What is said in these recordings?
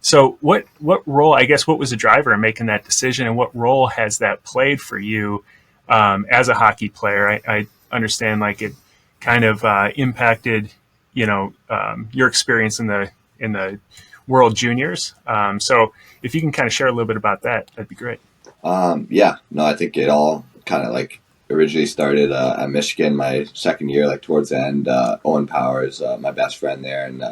So what role, I guess, what was the driver in making that decision, and what role has that played for you as a hockey player? I understand like it kind of impacted, your experience in the World Juniors. So if you can kind of share a little bit about that, that'd be great. Yeah, no, I think it all kind of like originally started at Michigan my second year, like towards the end. Owen Powers, my best friend there, and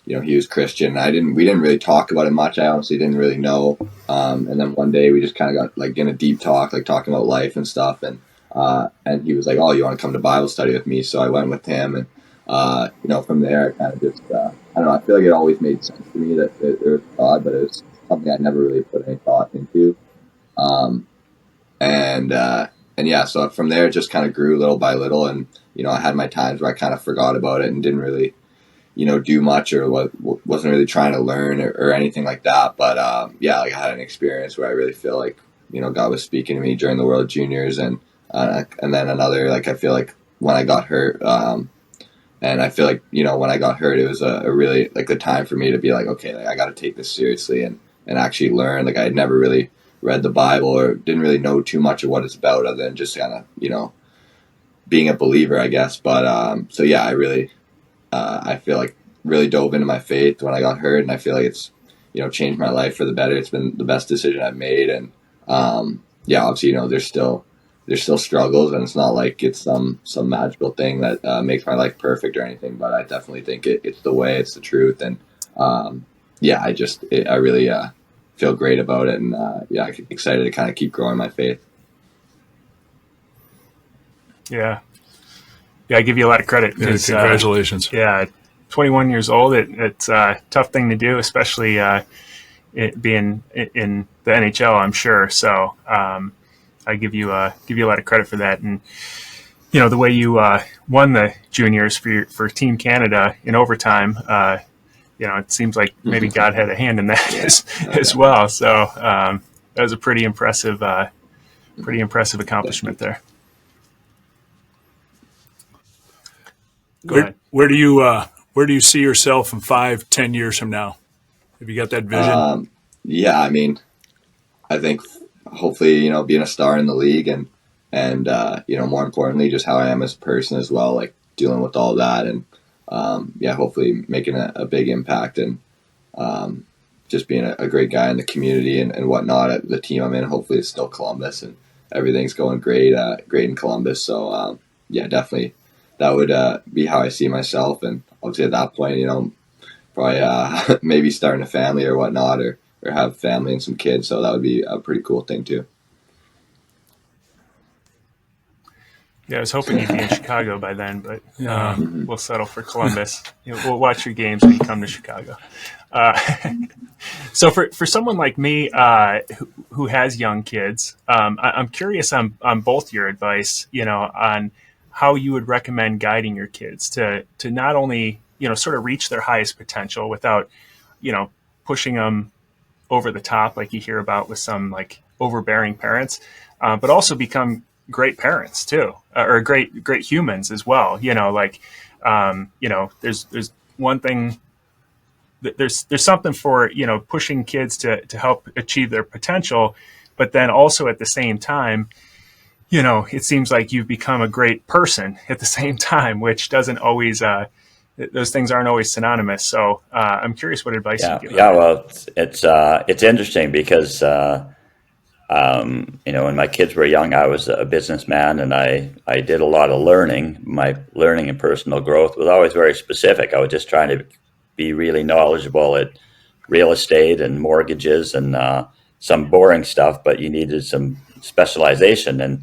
he was Christian. We didn't really talk about it much. I honestly didn't really know. And then one day we just kind of got like in a deep talk, like talking about life and stuff. And he was like, "Oh, you want to come to Bible study with me?" So I went with him, and from there, I kind of just I don't know. I feel like it always made sense to me that there was God, but it was something I never really put any thought into. Um, and yeah, so from there it just kind of grew little by little, and I had my times where I kind of forgot about it and didn't really do much, or wasn't really trying to learn or anything like that. But yeah, like I had an experience where I really feel like God was speaking to me during the World Juniors, and then another, like I feel like when I got hurt, and I feel like when I got hurt, it was a really like the time for me to be like, okay, like I got to take this seriously and actually learn. Like I had never really read the Bible or didn't really know too much of what it's about, other than just kind of being a believer, I guess. But so yeah, I really I feel like really dove into my faith when I got hurt, and I feel like it's changed my life for the better. It's been the best decision I've made, and yeah, obviously there's still struggles, and it's not like it's some magical thing that makes my life perfect or anything. But I definitely think it's the way, it's the truth, and yeah, I really feel great about it, and yeah, I'm excited to kind of keep growing my faith. Yeah. Yeah, I give you a lot of credit. Yeah, congratulations. Yeah, 21 years old. It's a tough thing to do, especially it being in the NHL, I'm sure. So I give you a lot of credit for that. And the way you won the juniors for Team Canada in overtime, it seems like maybe God had a hand in that as well. So that was a pretty impressive accomplishment there. Where do you see yourself in 5-10 years from now? Have you got that vision? Yeah, I mean, I think hopefully being a star in the league, and more importantly just how I am as a person as well, like dealing with all that, and yeah, hopefully making a big impact, and just being a great guy in the community and whatnot. The team I'm in, hopefully it's still Columbus, and everything's going great in Columbus. So yeah, definitely that would be how I see myself. And obviously at that point, probably maybe starting a family or whatnot, or have family and some kids. So that would be a pretty cool thing too. Yeah, I was hoping you'd be in Chicago by then, but we'll settle for Columbus. We'll watch your games when you come to Chicago. So for someone like me who has young kids, I'm curious on both your advice, on how you would recommend guiding your kids to not only sort of reach their highest potential without pushing them over the top like you hear about with some like overbearing parents, but also become great parents too, or great humans as well. There's one thing that there's something for pushing kids to help achieve their potential, but then also at the same time, it seems like you've become a great person at the same time, which doesn't always those things aren't always synonymous. So I'm curious what advice you give. Yeah, well, it's interesting because when my kids were young, I was a businessman, and I did a lot of learning. My learning and personal growth was always very specific. I was just trying to be really knowledgeable at real estate and mortgages and some boring stuff, but you needed some specialization. And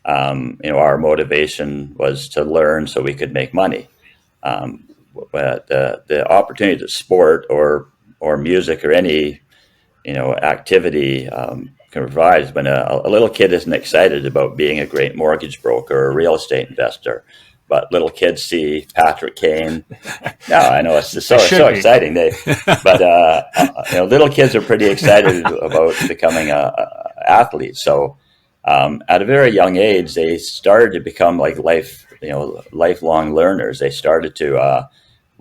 our motivation was to learn so we could make money. But the opportunity to sport or music or any activity can provide when a little kid isn't excited about being a great mortgage broker or a real estate investor, but little kids see Patrick Kane. No, I know it's so exciting. Little kids are pretty excited about becoming a athlete. So at a very young age, they started to become like lifelong learners. They started to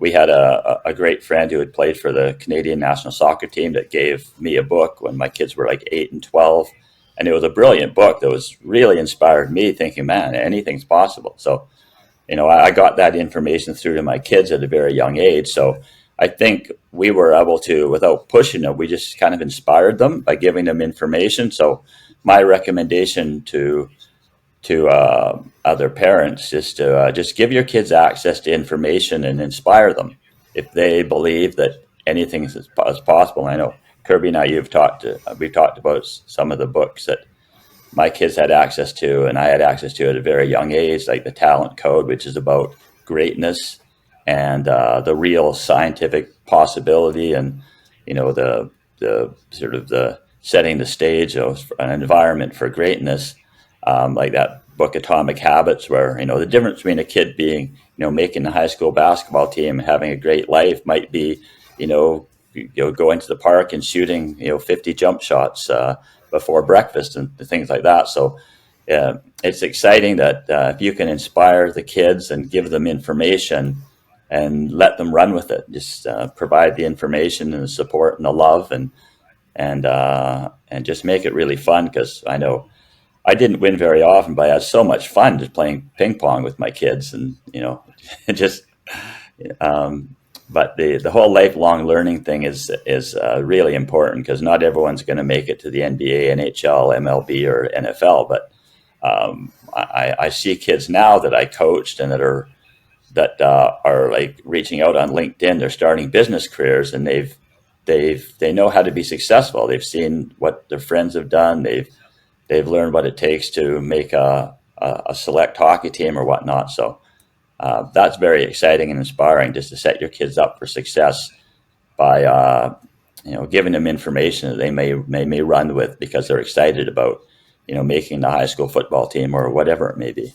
we had a great friend who had played for the Canadian national soccer team that gave me a book when my kids were like 8 and 12. And it was a brilliant book that was really inspired me, thinking, man, anything's possible. So, I got that information through to my kids at a very young age. So I think we were able to, without pushing them, we just kind of inspired them by giving them information. So my recommendation to other parents is to just give your kids access to information and inspire them if they believe that anything is possible. I know Kirby and I, we've talked about some of the books that my kids had access to and I had access to at a very young age, like The Talent Code, which is about greatness and the real scientific possibility, and the sort of the setting the stage of an environment for greatness, like that book Atomic Habits, where the difference between a kid being making the high school basketball team and having a great life might be going to the park and shooting 50 jump shots before breakfast and things like that. So it's exciting that if you can inspire the kids and give them information and let them run with it, just provide the information and the support and the love, and just make it really fun. Because I know I didn't win very often, but I had so much fun just playing ping pong with my kids, and just. But the whole lifelong learning thing is really important, because not everyone's going to make it to the NBA, NHL, MLB, or NFL. But I see kids now that I coached and that are like reaching out on LinkedIn. They're starting business careers, and they know how to be successful. They've seen what their friends have done. They've learned what it takes to make a select hockey team or whatnot. So that's very exciting and inspiring, just to set your kids up for success by giving them information that they may run with because they're excited about making the high school football team or whatever it may be.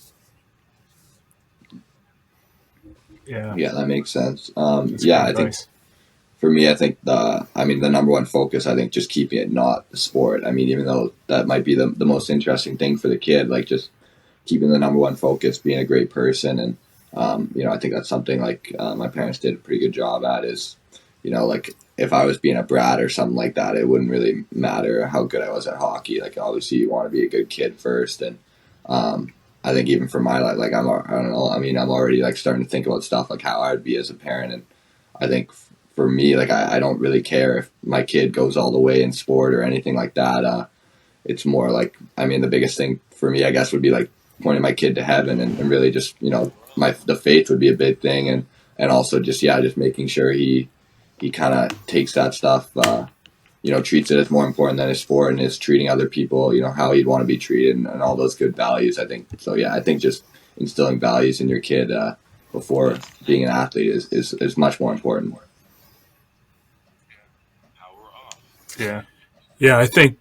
Yeah, that makes sense. I think for me, the number one focus, I think, just keeping it not the sport. I mean, even though that might be the most interesting thing for the kid, like just keeping the number one focus, being a great person. And I think that's something like my parents did a pretty good job at, is, like if I was being a brat or something like that, it wouldn't really matter how good I was at hockey. Like, obviously you want to be a good kid first. And I think even for my life, like I don't know, I mean, I'm already like starting to think about stuff like how I would be as a parent. And I think for me, like I don't really care if my kid goes all the way in sport or anything like that. It's more like, I mean, the biggest thing for me, I guess, would be like pointing my kid to heaven, and really just, the faith would be a big thing. And also just making sure he kind of takes that stuff, treats it as more important than his sport, and is treating other people, how he'd want to be treated, and all those good values, I think. So, I think just instilling values in your kid before being an athlete is much more important. Yeah. Yeah, I think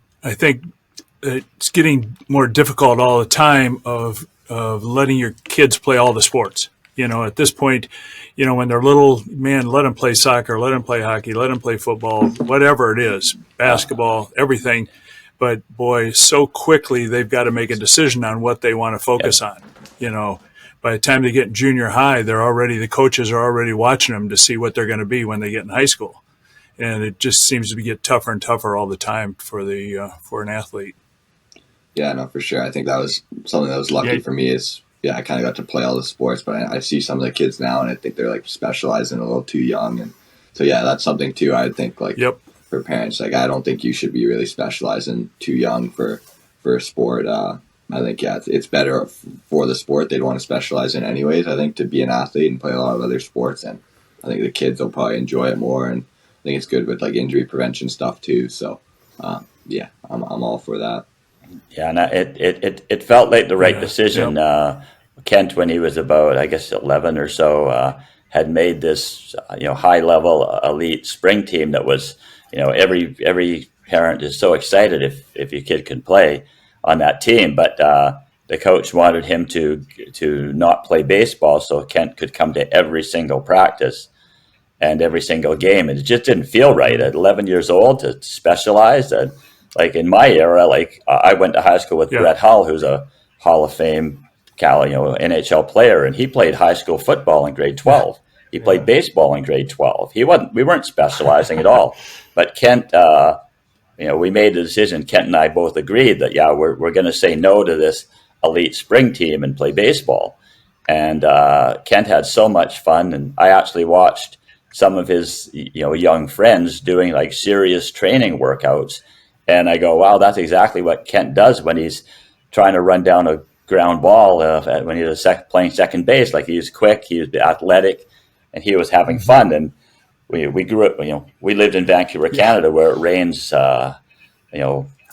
it's getting more difficult all the time of letting your kids play all the sports. At this point, when they're little, man, let them play soccer, let them play hockey, let them play football, whatever it is, basketball, everything. But boy, so quickly they've got to make a decision on what they want to focus on. By the time they get in junior high, the coaches are already watching them to see what they're going to be when they get in high school. And it just seems to get tougher and tougher all the time for an athlete. Yeah, no, for sure. I think that was something that was lucky for me, is, I kind of got to play all the sports, but I see some of the kids now, and I think they're like specializing a little too young. And so, that's something too, I think, like for parents, like I don't think you should be really specializing too young for a sport. I think, it's better for the sport they'd want to specialize in anyways, I think, to be an athlete and play a lot of other sports. And I think the kids will probably enjoy it more. And I think it's good with like injury prevention stuff too. So, I'm all for that. Yeah, and it felt like the right decision. Kent, when he was about, I guess, 11 or so, had made this, high level elite spring team that was, every parent is so excited if your kid can play on that team. But the coach wanted him to not play baseball so Kent could come to every single practice and every single game. And it just didn't feel right at 11 years old to specialize. And like in my era, like I went to high school with Brett Hull, who's a Hall of Fame NHL player, and he played high school football in grade 12. He played baseball in grade 12. We weren't specializing at all. But Kent, we made the decision. Kent and I both agreed that we're going to say no to this elite spring team and play baseball. And Kent had so much fun, and I actually watched some of his young friends doing like serious training workouts, and I go, wow, that's exactly what Kent does when he's trying to run down a ground ball when he was playing second base. Like, he was quick, he was athletic, and he was having fun. And we grew up, we lived in Vancouver, Canada, where it rains,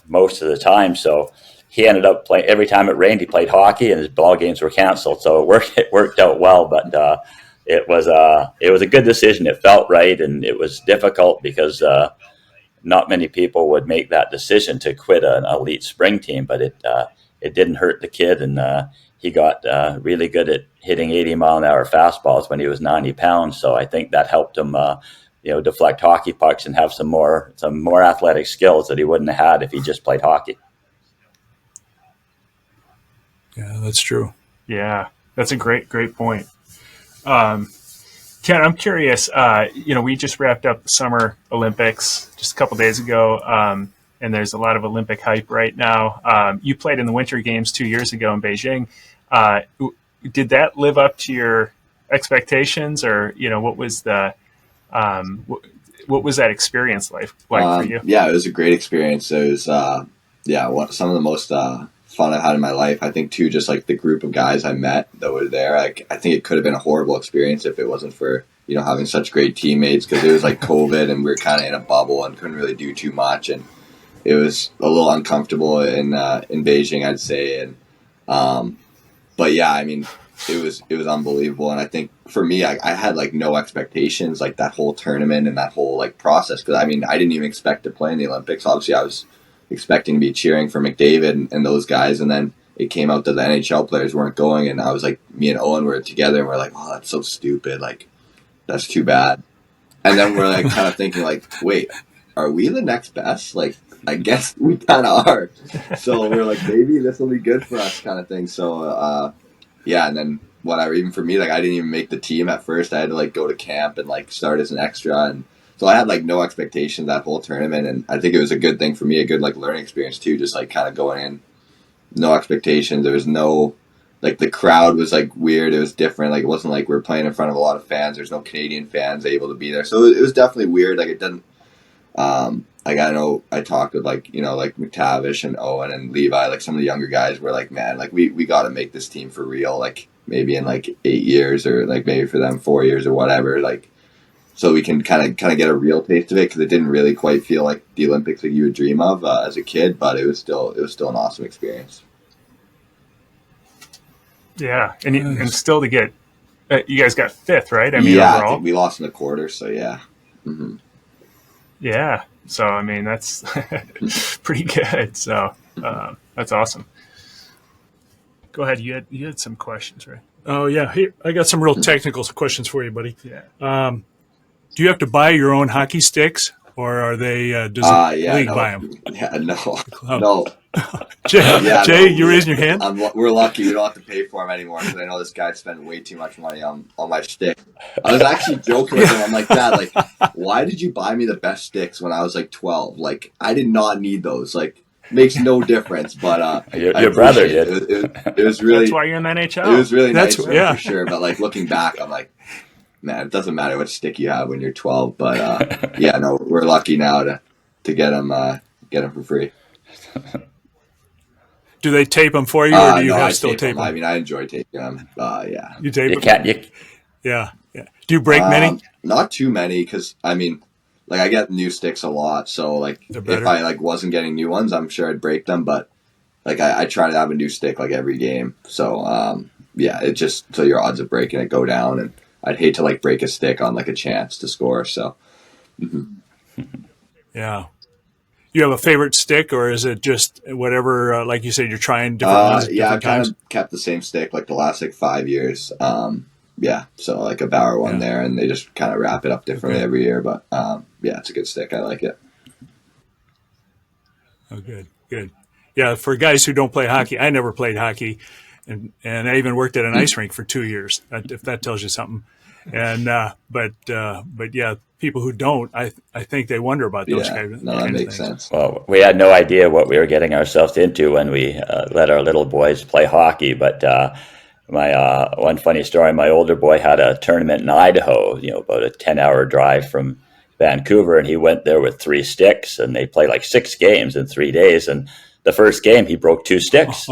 most of the time. So he ended up playing every time it rained. He played hockey, and his ball games were canceled. So it worked out well. But it was a good decision. It felt right, and it was difficult because not many people would make that decision to quit an elite spring team. But it didn't hurt the kid, and he got really good at hitting 80-mile-an-hour fastballs when he was 90 pounds. So I think that helped him, deflect hockey pucks and have some more athletic skills that he wouldn't have had if he just played hockey. Yeah, that's true. Yeah, that's a great point. Ken, I'm curious. We just wrapped up the Summer Olympics just a couple days ago, and there's a lot of Olympic hype right now. You played in the Winter Games 2 years ago in Beijing. Did that live up to your expectations, or what was the what was that experience like for you? Yeah, it was a great experience. It was some of the most fun I've had in my life. I think too, just like the group of guys I met that were there. Like, I think it could have been a horrible experience if it wasn't for having such great teammates, because it was like COVID and we were kind of in a bubble and couldn't really do too much, and it was a little uncomfortable in Beijing, I'd say. And but yeah, I mean, it was unbelievable. And I think for me, I had like no expectations like that whole tournament and that whole like process, because I mean, I didn't even expect to play in the Olympics. Obviously, I was expecting to be cheering for McDavid and those guys, and then it came out that the NHL players weren't going, and I was like, me and Owen were together and we're like, oh, that's so stupid, like that's too bad. And then we're like kind of thinking like, wait, are we the next best? Like, I guess we kind of are. So we're like, maybe this will be good for us, kind of thing. So yeah, and then whatever, even for me, like, I didn't even make the team at first. I had to like go to camp and like start as an extra, and so I had like no expectations that whole tournament, and I think it was a good thing for me, a good like learning experience too, just like kind of going in, no expectations. There was no, like, the crowd was like weird. It was different. Like, it wasn't like we were playing in front of a lot of fans. There's no Canadian fans able to be there, so it was definitely weird. Like, it didn't. Like, I know I talked with like like McTavish and Owen and Levi, like some of the younger guys were like, man, like we got to make this team for real. Like, maybe in like 8 years, or like maybe for them 4 years or whatever. Like, so we can kind of get a real taste of it, because it didn't really quite feel like the Olympics like you would dream of as a kid, but it was still an awesome experience. Yeah, and still to get, you guys got fifth, right? I mean, yeah, overall, I think we lost in the quarter, so yeah. Mm-hmm. Yeah, so I mean, that's pretty good. So that's awesome. Go ahead. You had some questions, right? Oh yeah, here I got some real technical questions for you, buddy. Yeah. Do you have to buy your own hockey sticks, or are they does the league buy them? Yeah, no. Jay, you raising your hand? We're lucky we don't have to pay for them anymore, because I know this guy spent way too much money on my stick. I was actually joking with him. I'm like, Dad, like, why did you buy me the best sticks when I was like 12? Like, I did not need those. Like, makes no difference. But your brother did. It was really. That's why you're in the NHL. It was really nice for sure. But like, looking back, I'm like, man, it doesn't matter what stick you have when you're 12. But yeah, no, we're lucky now to get them for free. Do they tape them for you, or do you have still tape them? I mean, I enjoy taping them. Yeah. You tape them? Can't. Yeah. Do you break many? Not too many, because I mean, like, I get new sticks a lot, so like if I like wasn't getting new ones, I'm sure I'd break them. But like I try to have a new stick like every game. So yeah, it just, so your odds of breaking it go down, and I'd hate to like break a stick on like a chance to score. So yeah. You have a favorite stick, or is it just whatever? Like you said, you're trying different ones. Yeah, I've kind of kept the same stick like the last like 5 years. Yeah, so like a Bauer one there, and they just kind of wrap it up differently every year. But yeah, it's a good stick. I like it. Oh, good. Yeah, for guys who don't play hockey, I never played hockey, and I even worked at an ice rink for 2 years. If that tells you something. And but yeah, people who don't, I think they wonder about those Yeah, kind of, no, that kind of makes things. sense. Well, we had no idea what we were getting ourselves into when we let our little boys play hockey. But my one funny story: my older boy had a tournament in Idaho, about a 10-hour drive from Vancouver, and he went there with 3 sticks, and they played like 6 games in 3 days. And the first game, he broke 2 sticks,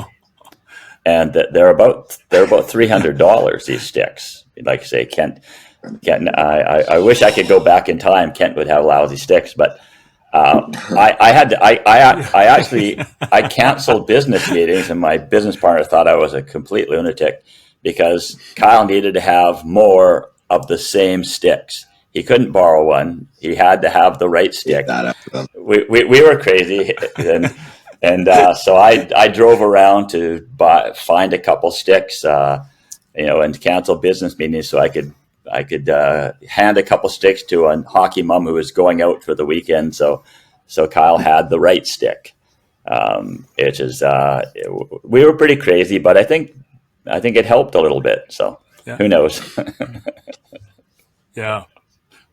and they're about $300. These sticks, like I say, Kent. I wish I could go back in time. Kent would have lousy sticks, but I had to, I actually, I canceled business meetings, and my business partner thought I was a complete lunatic because Kyle needed to have more of the same sticks. He couldn't borrow one. He had to have the right stick. That out of them. We were crazy, and so I drove around to find a couple sticks, and cancel business meetings so I could hand a couple sticks to a hockey mom who was going out for the weekend. So Kyle had the right stick. We were pretty crazy, but I think it helped a little bit. So Yeah. who knows? Yeah.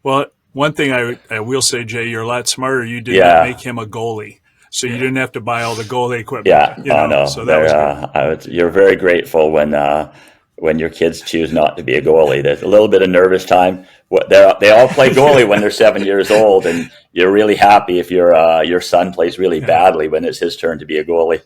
Well, one thing I will say, Jay, you're a lot smarter. You did Yeah. not make him a goalie, so you didn't have to buy all the goalie equipment. Yeah. No. So that was good. You're very grateful when your kids choose not to be a goalie. There's a little bit of nervous time. They all play goalie when they're 7 years old, and you're really happy if your son plays really badly when it's his turn to be a goalie.